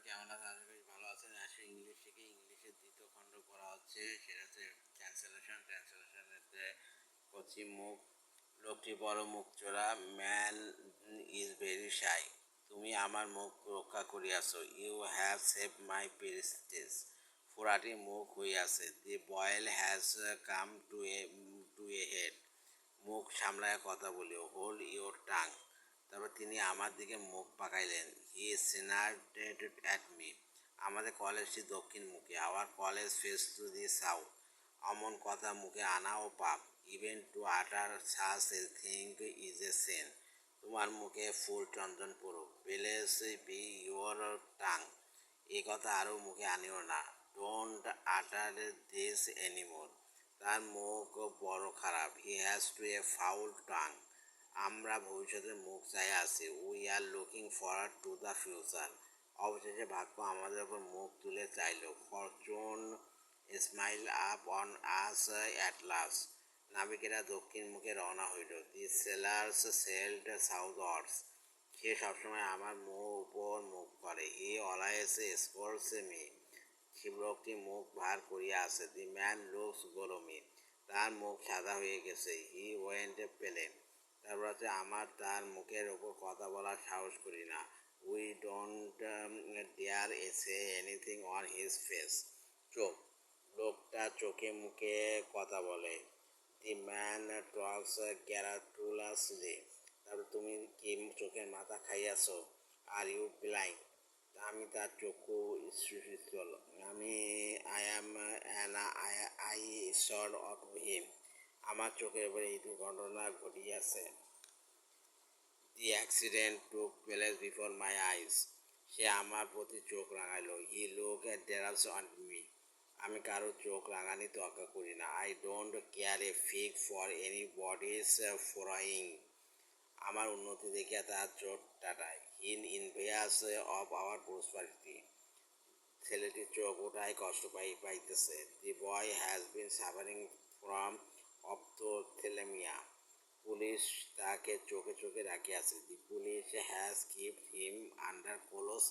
কেমন আছেন? আশা করি ভালো আছেন। আসলে ইংলিশ থেকে ইংলিশের দ্বিতীয় খণ্ড করা হচ্ছে, সেটা হচ্ছে ট্রান্সলেশনেতে করছি। লোকটি বড় মুখ চোরা। Man is very shy. তুমি আমার মুখ রক্ষা করিয়াছ। You have save my prestige. ফোড়াটি মুখ হইয়াছে। The boil has come to a head. মুখ সামলায় কথা বলিও। Hold your tongue. তারপর তিনি আমার দিকে মুখ পাকাইলেন। হি স্নার্টেড অ্যাট মি। আমাদের কলেজটি দক্ষিণমুখী। Our college face to the south. অমন কথা মুখে আনাও পাপ। Even to utter such a thing is a sin. তোমার মুখে ফুল চন্দন পড়ুক। Place be your tongue. এই কথা আরও মুখে আনিও না। ডোন্ট আটার দিস এনিমোর। তার মুখ বড় খারাপ। He has to a foul tongue. আমরা ভবিষ্যতের মুখ চাই আছি। We are looking forward to the future. অবশেষে ভাগ্য আমাদের ওপর মুখ তুলে চাইল। Fortune smile up on us at last. নাবিকেরা দক্ষিণ মুখে রওনা হইল। দি সেলার্স সেলড সাউথওয়ার্ডস। সে সবসময় আমার উপর মুখ করে। He always scores me. লোকটি মুখ ভার করিয়া আছে। The man looks gloomy. তার মুখ সাদা হয়ে গেছে। হি ওয়েন্ট পেলেন। তারপর হচ্ছে আমার তার মুখের ওপর কথা বলার সাহস করি না। We don't dare say anything on his face. চোখ। লোকটা চোখে মুখে কথা বলে। The man talks garrulously. তারপর তুমি কি চোখের মাথা খাইয়াছ? Are you blind? আমি তার চক্ষু সুশীতল। I am I sort of him. আমার চোখের উপরে এই দুর্ঘটনা ঘটিয়াছে। The accident took place before my eyes. সে আমার প্রতি চোখ রাঙাইল। He look daggers on me. আমি কারো চোখ রাঙানি তোয়াক্কা করি না। I don't care a fig for anybody's frowning. আমার উন্নতি দেখিয়া তার চোখ টাটায়। He envious of our prosperity. ছেলেটির চোখ ওঠায় কষ্ট পাইতেছে। The boy has been suffering from ophthalmia. Police তাকে চোখে চোখে রাখিয়াছে। The police has kept him under close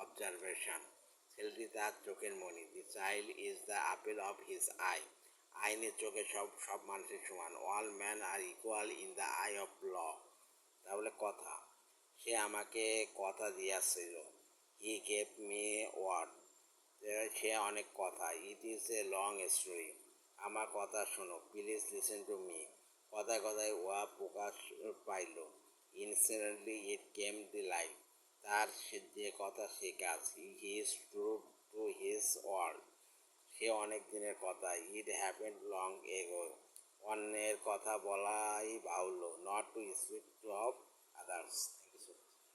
observation. ছেলেটি তার চোখের মণি। The child is the apple of his eye. আইনের চোখে সব মানুষের সমান। All man are equal in the eye of law. তাহলে কথা। সে আমাকে কথা দিয়াছিল। He gave me word. সে অনেক কথা। It is a long story. আমার কথা শোনো। Please listen to me. কথায় কথায় উহা প্রকাশ পাইল। Incidentally it came the life. তার যে কথা সে কাজ। He is true to his word. সে অনেক দিনের কথা। It happened long ago. অন্যের কথা বলাই বাহুল্য। Not to speak to of others.